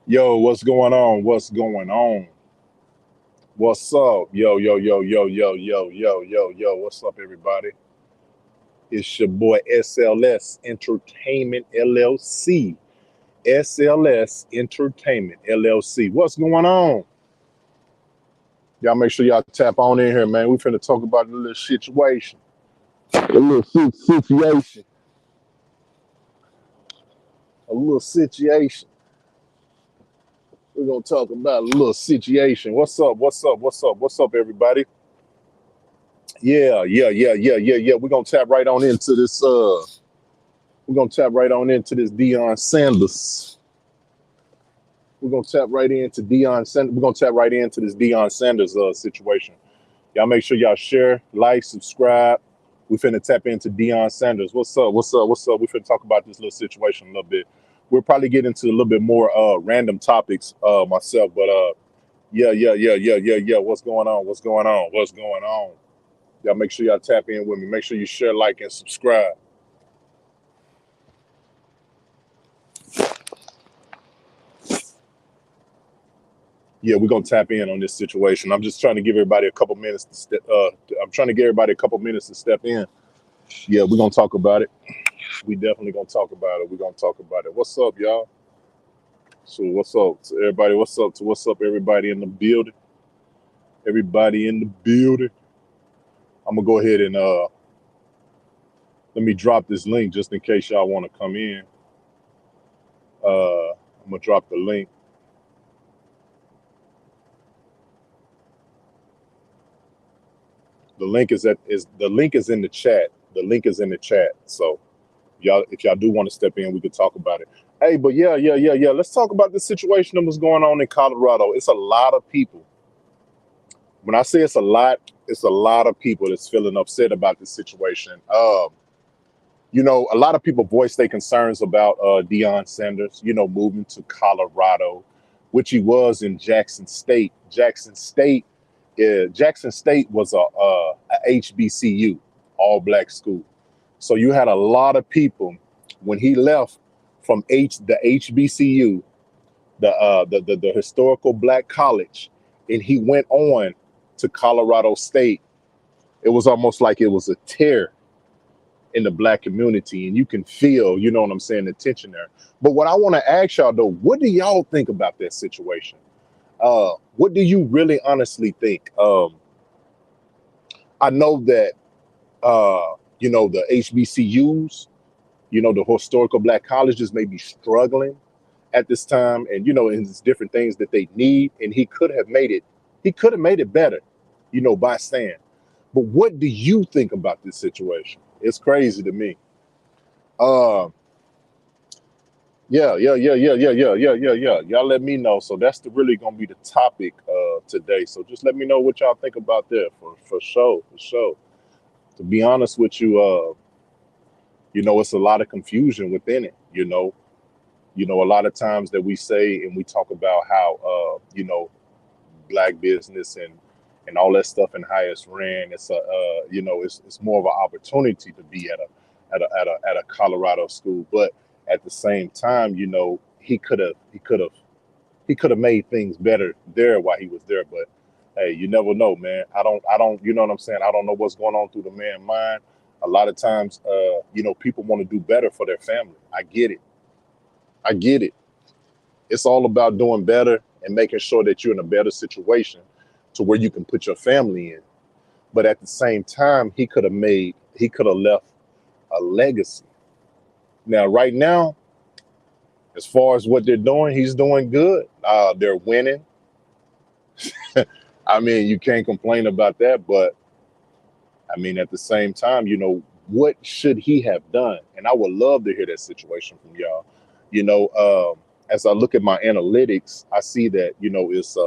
Yo, what's going on? What's going on? What's up? Yo, yo, yo, yo, yo, yo, yo, yo, yo. What's up, everybody? It's your boy SLS Entertainment LLC. SLS Entertainment LLC. What's going on? Y'all make sure y'all tap on in here, man. We finna talk about a little situation. A little situation. A little situation. We're gonna talk about a little situation. What's up? What's up? What's up? What's up, everybody? Yeah. We're gonna tap right on into this. We're gonna tap right on into this Deion Sanders. We're gonna tap right into Deion Sanders. We're gonna tap right into this Deion Sanders situation. Y'all make sure y'all share, like, subscribe. We finna tap into Deion Sanders. What's up? What's up? What's up? We finna talk about this little situation a little bit. We'll probably get into a little bit more random topics myself, but yeah. What's going on? What's going on? What's going on? Y'all make sure y'all tap in with me. Make sure you share, like, and subscribe. Yeah, we're gonna tap in on this situation. I'm just trying to give everybody a couple minutes to step. I'm trying to give everybody a couple minutes to step in. Yeah, we're gonna talk about it. We definitely gonna talk about it. We're gonna talk about it. What's up, y'all? So what's up to everybody? What's up, everybody in the building? Everybody in the building. I'm gonna go ahead and let me drop this link just in case y'all want to come in. I'm gonna drop the link. The link is in the chat. The link is in the chat. So y'all, if y'all do want to step in, we could talk about it. Hey, but yeah. Let's talk about the situation that was going on in Colorado. It's a lot of people. When I say it's a lot of people that's feeling upset about this situation. A lot of people voice their concerns about Deion Sanders, moving to Colorado, which he was in Jackson State. Jackson State was a HBCU, all black school. So you had a lot of people when he left from the HBCU, the historical black college, and he went on to Colorado State. It was almost like it was a tear in the black community, and you can feel, you know what I'm saying, the tension there. But what I want to ask y'all though, what do y'all think about that situation? What do you really honestly think? I know that the HBCUs, the historical black colleges may be struggling at this time, and and it's different things that they need, and he could have made it better, by staying. But what do you think about this situation? It's crazy to me. Uh, yeah. Y'all let me know. So that's really gonna be the topic today. So just let me know what y'all think about that for sure, for sure. To be honest with you, it's a lot of confusion within it. A lot of times that we say and we talk about how black business and all that stuff and how it's ran. It's it's more of an opportunity to be at a Colorado school, but at the same time, he could have made things better there while he was there. But hey, you never know, man. I don't, you know what I'm saying? I don't know what's going on through the man's mind. A lot of times, people want to do better for their family. I get it. I get it. It's all about doing better and making sure that you're in a better situation to where you can put your family in. But at the same time, he could have left a legacy. Now, right now, as far as what they're doing, he's doing good. They're winning. I mean, you can't complain about that. But I mean, at the same time, what should he have done? And I would love to hear that situation from y'all. As I look at my analytics, I see that, it's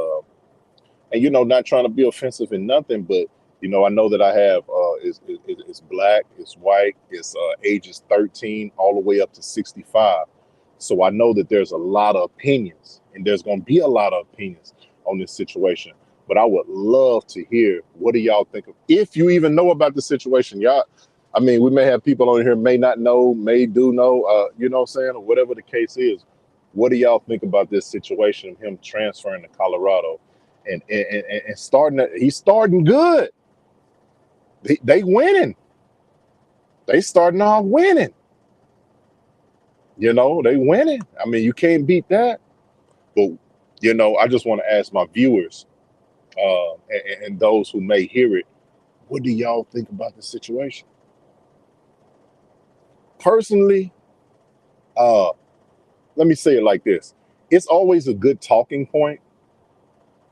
and not trying to be offensive in nothing, but I know that I have it's black, it's white, it's ages 13 all the way up to 65. So I know that there's a lot of opinions, and there's going to be a lot of opinions on this situation. But I would love to hear, what do y'all think of, if you even know about the situation, y'all. I mean, we may have people on here may not know, may do know, you know what I'm saying, or whatever the case is. What do y'all think about this situation of him transferring to Colorado and starting? He's starting good. They winning. They starting off winning. You know, they winning. I mean, you can't beat that. But you know, I just want to ask my viewers and those who may hear it, what do y'all think about the situation? Personally, uh, let me say it like this: it's always a good talking point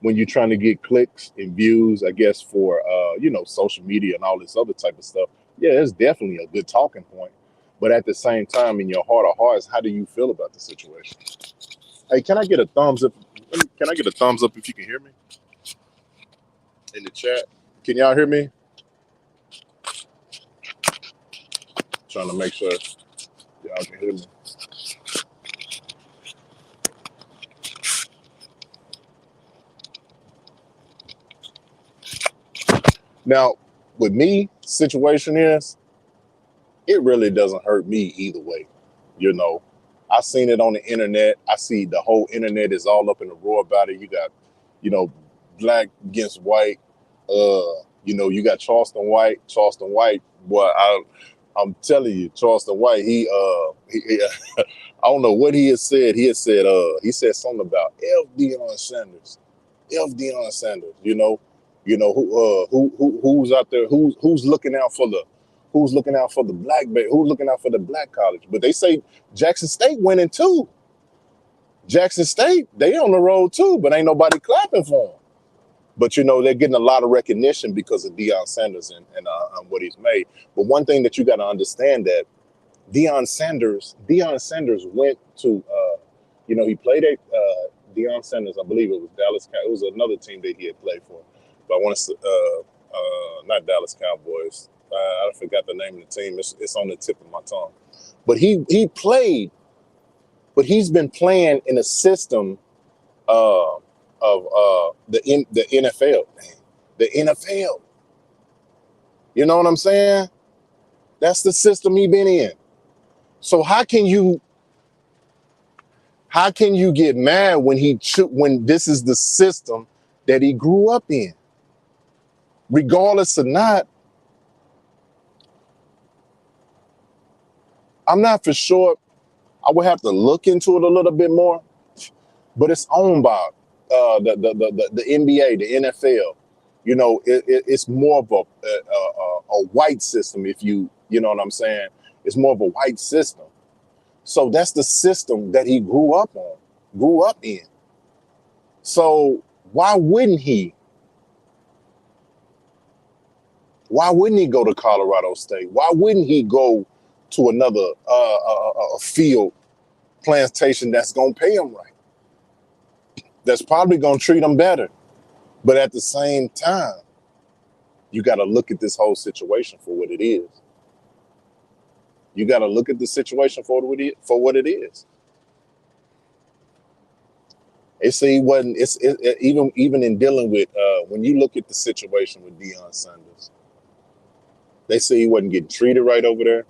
when you're trying to get clicks and views, I guess, for you know, social media and all this other type of stuff. Yeah, it's definitely a good talking point. But at the same time, in your heart of hearts, how do you feel about the situation? Hey, can I get a thumbs up? Can I get a thumbs up if you can hear me in the chat? Can y'all hear me? Trying to make sure y'all can hear me. Now, with me, situation is it really doesn't hurt me either way. You know, I seen it on the internet. I see the whole internet is all up in the roar about it. You got, you know, black against white. You know, you got Charleston White. Charleston White, boy, I'm telling you, Charleston White. I don't know what he has said. He said something about F. Deion Sanders. F. Deion Sanders. Who's out there? Who's looking out for the who's looking out for the black college? But they say Jackson State winning too. Jackson State, they on the road too, but ain't nobody clapping for them. But you know, they're getting a lot of recognition because of Deion Sanders and what he's made. But one thing that you got to understand that Deion Sanders went to you know, he played at Deion Sanders, I believe it was Dallas. It was another team that he had played for, but I want to not Dallas Cowboys. I forgot the name of the team. It's on the tip of my tongue. But he played, but he's been playing in a system of the NFL. The NFL. You know what I'm saying? That's the system he been in. So how can you get mad when this is the system that he grew up in? Regardless or not, I'm not for sure. I would have to look into it a little bit more, but it's owned by the NBA, the NFL. You know, it's more of a white system. If you know what I'm saying, it's more of a white system. So that's the system that he grew up in. So why wouldn't he? Why wouldn't he go to Colorado State? Why wouldn't he go to another field plantation that's gonna pay him right? That's probably gonna treat him better. But at the same time, you got to look at this whole situation for what it is. You got to look at the situation for what it is. They say he wasn't. Even in dealing with when you look at the situation with Deion Sanders, they say he wasn't getting treated right over there.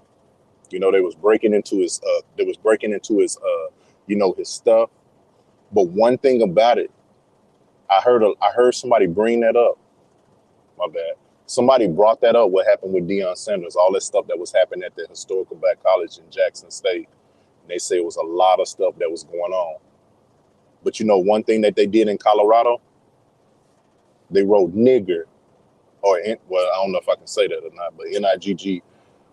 You know, they was breaking into his you know, his stuff. But one thing about it, I heard somebody bring that up. My bad. Somebody brought that up, what happened with Deion Sanders, all that stuff that was happening at the historical black college in Jackson State. And they say it was a lot of stuff that was going on. But you know, one thing that they did in Colorado, they wrote nigger, well, I don't know if I can say that or not, but N-I-G-G,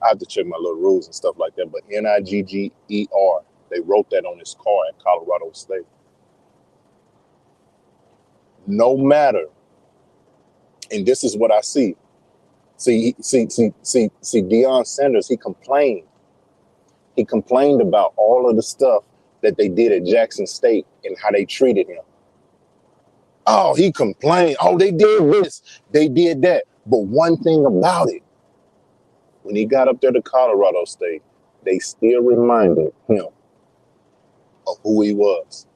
I have to check my little rules and stuff like that, but N-I-G-G-E-R, they wrote that on his car at Colorado State. No matter, and this is what I see. See, Deion Sanders, he complained. He complained about all of the stuff that they did at Jackson State and how they treated him. Oh, he complained. Oh, they did this, they did that. But one thing about it, when he got up there to Colorado State, they still reminded him of who he was.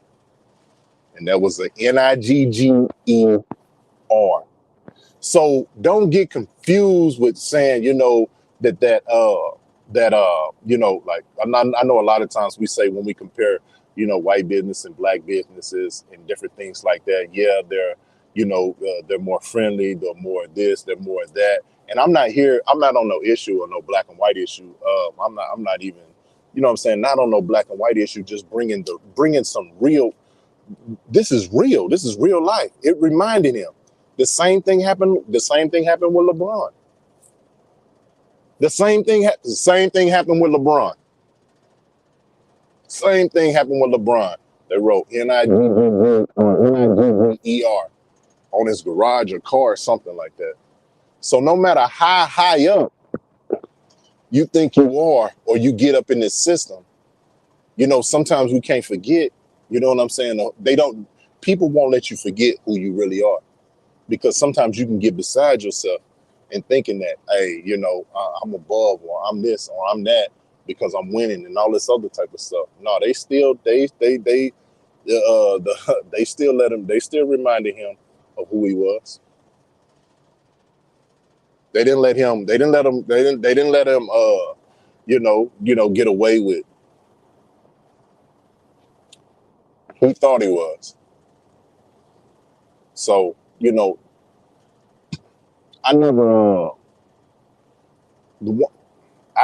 And that was an N-I-G-G-E-R. So don't get confused with saying, you know, you know, like I know a lot of times we say when we compare, white business and black businesses and different things like that. Yeah, they're more friendly, they're more this, they're more that. And I'm not on no issue or no black and white issue. I'm not even, what I'm saying, not on no black and white issue, just bringing some real, this is real. This is real life. It reminded him. The same thing happened with LeBron. The same thing happened with LeBron. Same thing happened with LeBron. They wrote N-I-G-G-E-R on his garage or car or something like that. So no matter how high up you think you are or you get up in this system, sometimes we can't forget, you know what I'm saying? People won't let you forget who you really are, because sometimes you can get beside yourself and thinking that, hey, I'm above or I'm this or I'm that because I'm winning and all this other type of stuff. No, they still reminded him of who he was. They didn't let him get away with who he thought he was. So, I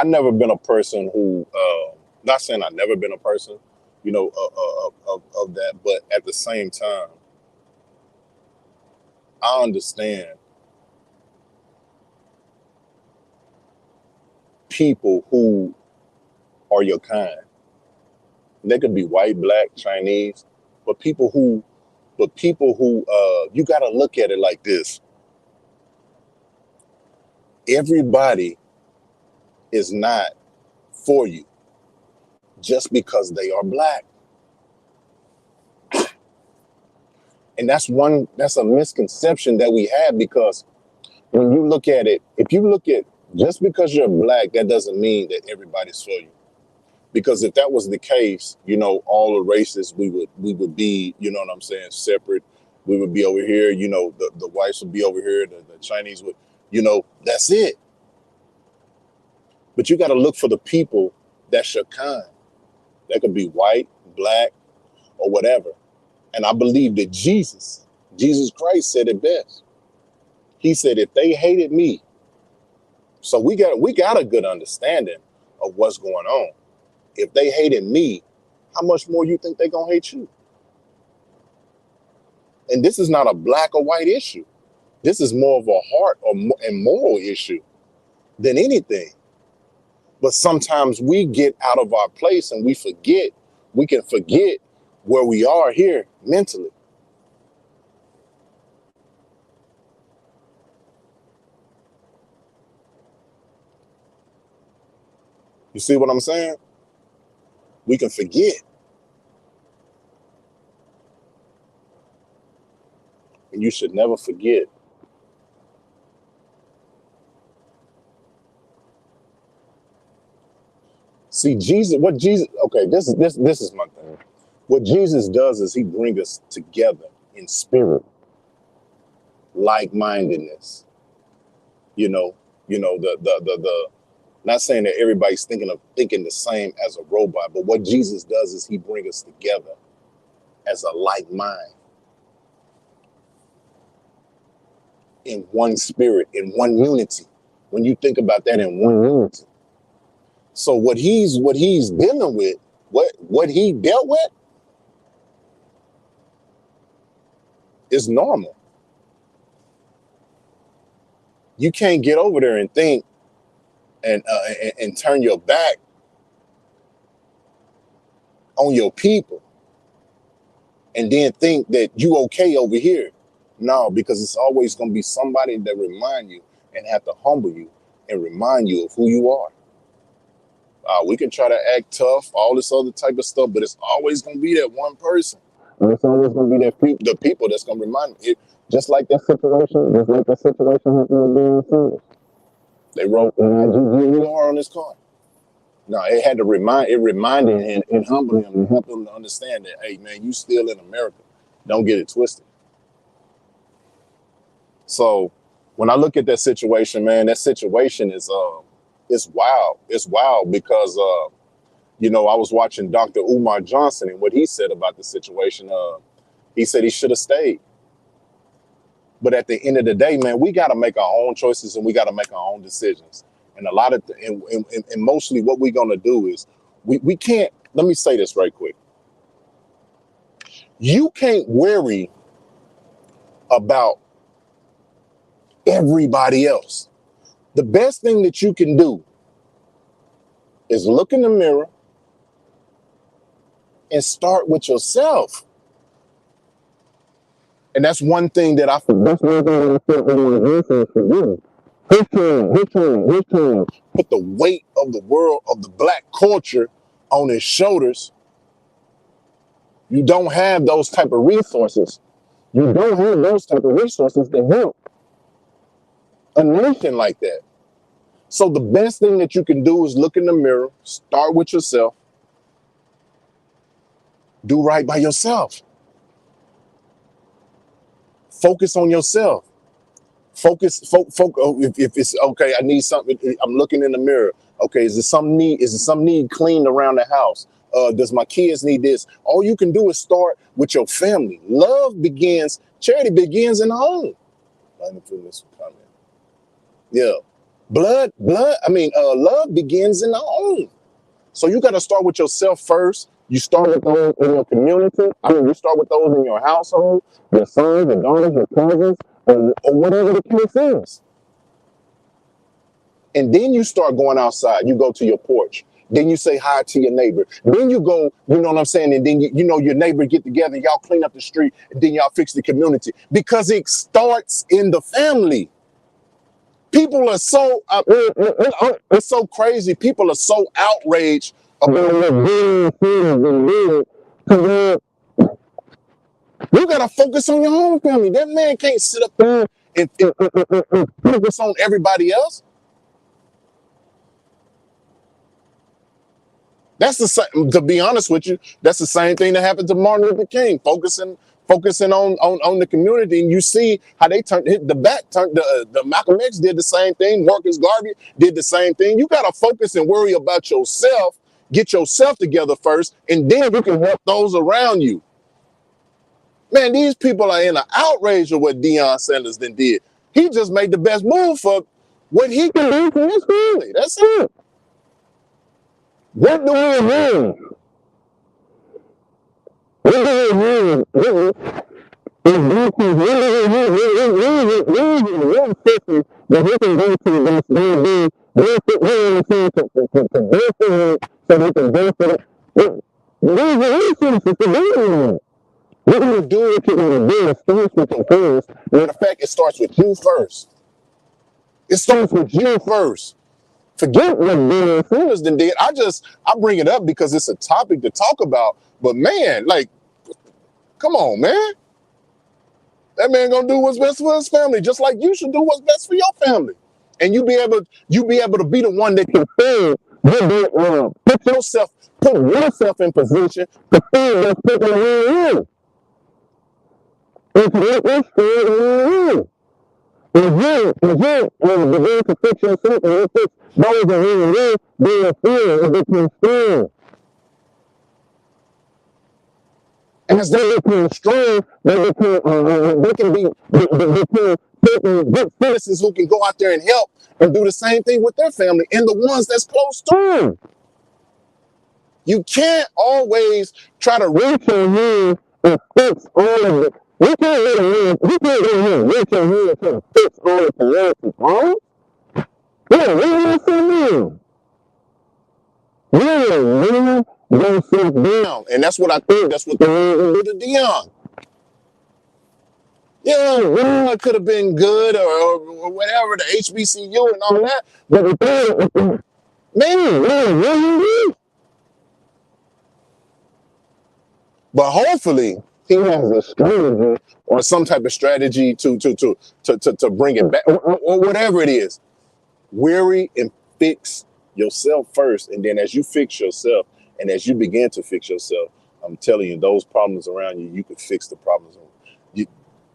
never been a person who, not saying I've never been a person, of that, but at the same time, I understand people who are your kind. They could be white, black, Chinese, but people who, you got to look at it like this. Everybody is not for you just because they are black. And that's a misconception that we have, because when you look at it, if you look at just because you're black, that doesn't mean that everybody's for you. Because if that was the case, all the races, we would be, what I'm saying, separate. We would be over here, the whites would be over here, the Chinese would, that's it. But you got to look for the people that's your kind. That could be white, black, or whatever. And I believe that Jesus Christ said it best. He said, if they hated me, so we got a good understanding of what's going on. If they hated me, how much more you think they're going to hate you? And this is not a black or white issue. This is more of a heart and moral issue than anything. But sometimes we get out of our place and we can forget where we are here mentally. You see what I'm saying? We can forget. And you should never forget. See, okay, this is my thing. What Jesus does is he brings us together in spirit, like-mindedness. The not saying that everybody's thinking the same as a robot, but what Jesus does is he brings us together as a like mind, in one spirit, in one unity. When you think about that, in one unity. So what he's dealing with, what he dealt with, is normal. You can't get over there and think and turn your back on your people and then think that you okay over here. No, because it's always going to be somebody that remind you and have to humble you and remind you of who you are. We can try to act tough, all this other type of stuff, but it's always going to be that one person. And it's always going to be the people that's going to remind me. Just like that situation happened with Dieon. They wrote N-I-G-G-E-R on his car. No, it reminded him and humbled him and helped him to understand that, hey, man, you still in America. Don't get it twisted. So when I look at that situation, man, that situation is it's wild. It's wild because You know, I was watching Dr. Umar Johnson and what he said about the situation. He said he should have stayed. But at the end of the day, man, we got to make our own choices and we got to make our own decisions. And a lot of, and mostly what we're going to do is we can't, let me say this right quick. You can't worry about everybody else. The best thing that you can do is look in the mirror and start with yourself. And that's one thing that that's one thing that I felt really put the weight of the world of the black culture on his shoulders. You don't have those type of resources. You don't have those type of resources to help a nation like that. So the best thing that you can do is look in the mirror, start with yourself, do right by yourself. Focus on yourself. Focus. If it's okay, I need something. I'm looking in the mirror. Okay, is there some need? Is there some need cleaned around the house? Does my kids need this? All you can do is start with your family. Love begins. Charity begins in the home. Let me feel this comment. Yeah, love begins in the home. So you got to start with yourself first. You start with those in your community. You start with those in your household, your sons, your daughters, your cousins, or whatever the case is. And then you start going outside. You go to your porch. Then you say hi to your neighbor. Then you go, you know what I'm saying? And then, your neighbor get together, y'all clean up the street, and then y'all fix the community. Because it starts in the family. People are so, it's so crazy. People are so outraged about you gotta focus on your own family. That man can't sit up there and focus on everybody else. That's the same. To be honest with you, that's the same thing that happened to Martin Luther King. Focusing on the community, and you see how they turned the Malcolm X did the same thing. Marcus Garvey did the same thing. You gotta focus and worry about yourself. Get yourself together first, and then you can help those around you. Man, these people are in an outrage of what Deion Sanders then did. He just made the best move for what he can do for his family. That's it. What do we mean? What do we mean? That he can go to that's very big. They so they can benefit it. These are resources to do. What do you do what you're going to do? It starts with your parents. Matter of fact, it starts with you first. It starts with you first. Forget what Deion Sanders did. I bring it up because it's a topic to talk about. But man, like, come on, man. That man gonna do what's best for his family, just like you should do what's best for your family. And you be able to be the one that can put yourself in position to feed those people around you. And to let this story around you. And you begin to fix yourself and you fix those around you, they feel and become strong. As they become strong, they can be good citizens who can go out there and help and do the same thing with their family and the ones that's close to them. You can't always try to reach your hand and fix all of it. You can't reach your hand and try to fix all of the problems. Yeah, leave yourself down. Yeah, leave yourself down. And that's what I think. That's what the do to Deion. Yeah, well, it could have been good or whatever, the HBCU and all that. But man, but hopefully he has a strategy or some type of strategy to bring it back or whatever it is. Worry and fix yourself first, and then as you fix yourself and as you begin to fix yourself, I'm telling you, those problems around you, you can fix the problems.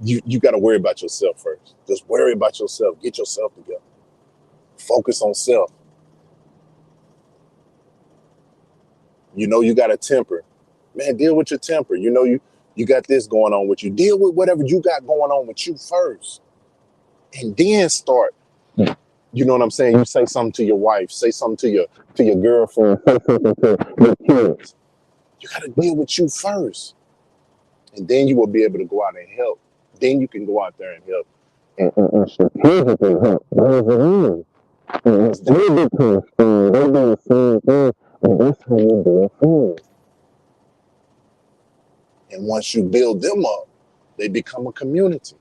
You got to worry about yourself first. Just worry about yourself. Get yourself together. Focus on self. You know you got a temper. Man, deal with your temper. You know you got this going on with you. Deal with whatever you got going on with you first. And then start. You know what I'm saying? You say something to your wife, say something to your girlfriend, say something to your kids. You gotta deal with you first. And then you will be able to go out and help. Then you can go out there and help. And strategically help. It's they do the same thing, and that's how you do it for. And once you build them up, they become a community.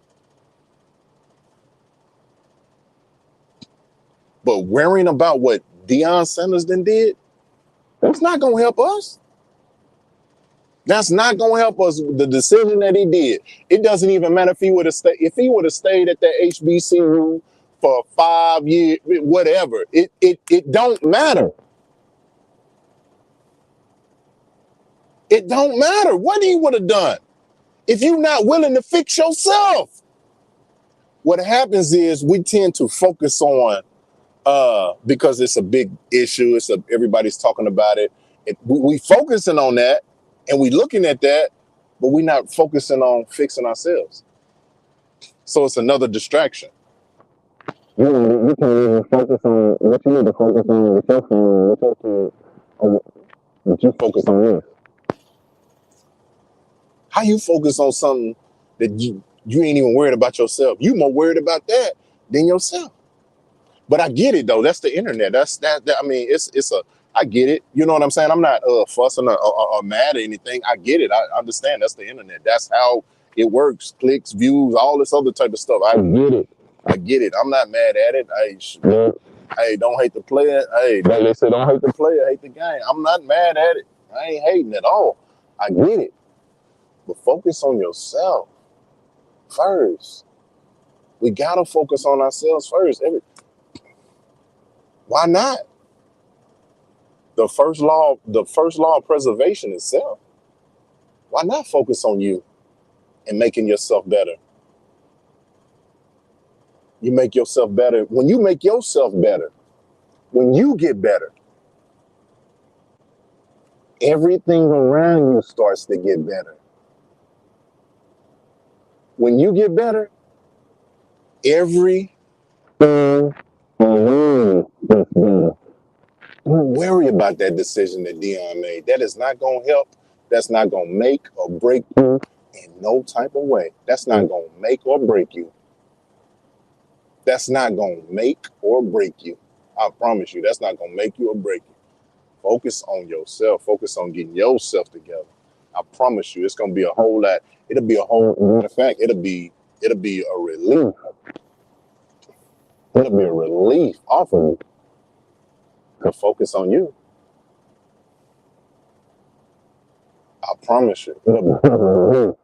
But worrying about what Deion Sanders then did, that's not gonna help us. That's not gonna help us. The decision that he did, it doesn't even matter if he would have stayed. If he would have stayed at the HBCU for 5 years, whatever, it don't matter. It don't matter what he would have done if you're not willing to fix yourself. What happens is we tend to focus on because it's a big issue. Everybody's talking about it. We focusing on that and we looking at that, but we're not focusing on fixing ourselves. So it's another distraction. You can even focus on what you need to focus on yourself and what you focus on this. How you focus on something that you ain't even worried about yourself? You more worried about that than yourself. But I get it though. That's the internet. That's that. I mean, it's a. I get it. You know what I'm saying? I'm not fussing or mad or anything. I get it. I understand. That's the internet. That's how it works. Clicks, views, all this other type of stuff. I get it. I get it. I'm not mad at it. Hey, don't hate the player. Hey, like they say, don't hate the player, hate the game. I'm not mad at it. I ain't hating at all. I get it. But focus on yourself first. We gotta focus on ourselves first. Why not? The first law of preservation is self. Why not focus on you and making yourself better? You make yourself better. When you make yourself better, when you get better, everything around you starts to get better. When you get better, everything around you gets better. Don't worry about that decision that Deion made. That is not going to help. That's not going to make or break you in no type of way. That's not going to make or break you. That's not going to make or break you. I promise you, that's not going to make you or break you. Focus on yourself. Focus on getting yourself together. I promise you, it's going to be a whole lot. It'll be a whole, matter of fact, it'll be a relief. It'll be a relief off of you to focus on you. I promise you, it'll be a relief.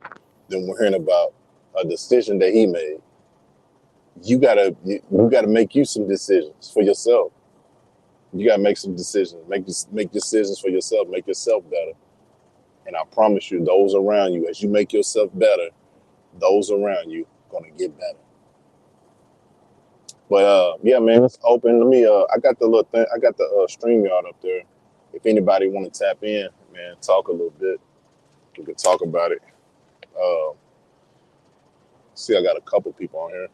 Then we're hearing about a decision that he made. You gotta make you some decisions for yourself. You gotta make some decisions. Make decisions for yourself. Make yourself better. And I promise you, those around you, as you make yourself better, those around you gonna get better. But yeah, man, it's open. Let me. I got the little thing. I got the StreamYard up there. If anybody want to tap in, man, talk a little bit. We could talk about it. See, I got a couple people on here.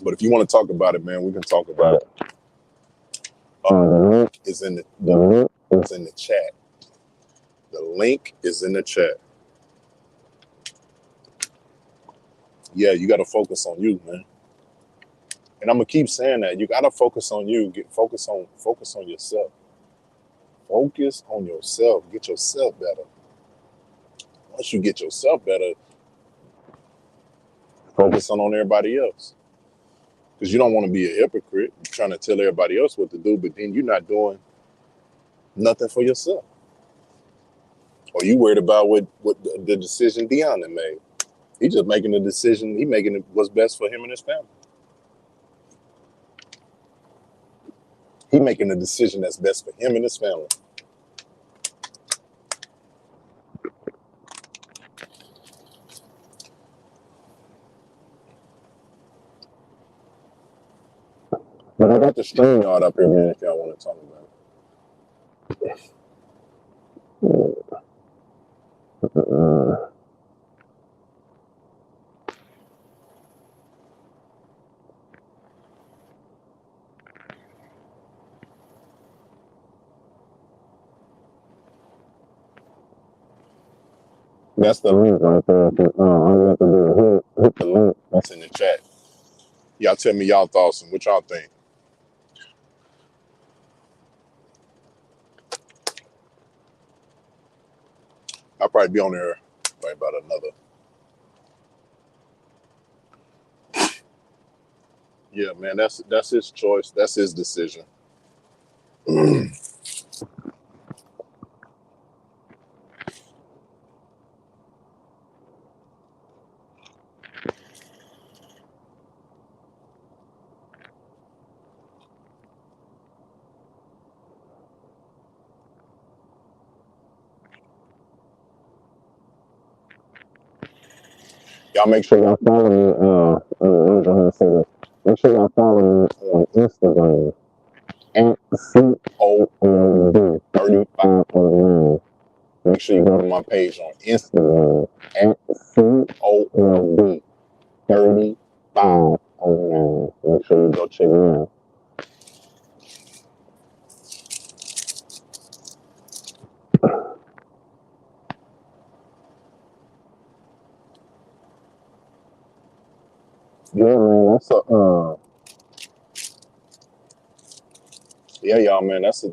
But if you want to talk about it, man, we can talk about it. The link is in the chat. The link is in the chat. Yeah, you got to focus on you, man. And I'm gonna keep saying that. You got to focus on you. Focus on yourself. Focus on yourself. Get yourself better. Once you get yourself better, focus on everybody else. Because you don't want to be a hypocrite. You're trying to tell everybody else what to do, but then you're not doing nothing for yourself. Or you worried about what the decision Deion made. He's just making a decision. He's making it what's best for him and his family. He's making a decision that's best for him and his family. But I got the StreamYard up here, man, if y'all want to talk about it. That's the link right there. All you have to do is hit the link that's in the chat. Y'all tell me y'all thoughts and what y'all think. I'll probably be on there probably about another. Yeah, man, that's his choice. That's his decision. Y'all make sure y'all follow me. Let me go ahead and say this. Make sure y'all follow me on Instagram at COLD3509. Make sure you go to my page on Instagram at COLD3509. Make sure you go check me out. Yeah, man, that's yeah, y'all, man, that's a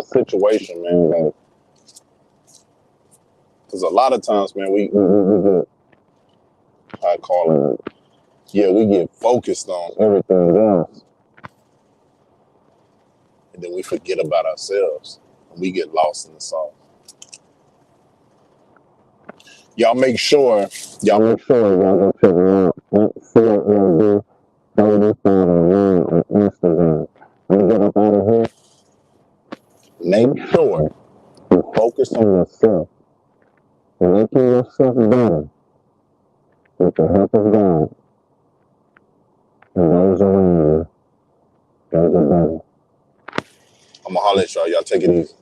situation, man. That, because a lot of times, man, we get, I call it, yeah, we get focused on everything else, and then we forget about ourselves, and we get lost in the sauce. Y'all make sure y'all go check me out at COLD3509 on Instagram. When you get up out of here, make sure you focus on yourself and making yourself better with the help of God and those around you. Those are better. I'm gonna holler at y'all. Y'all take it easy.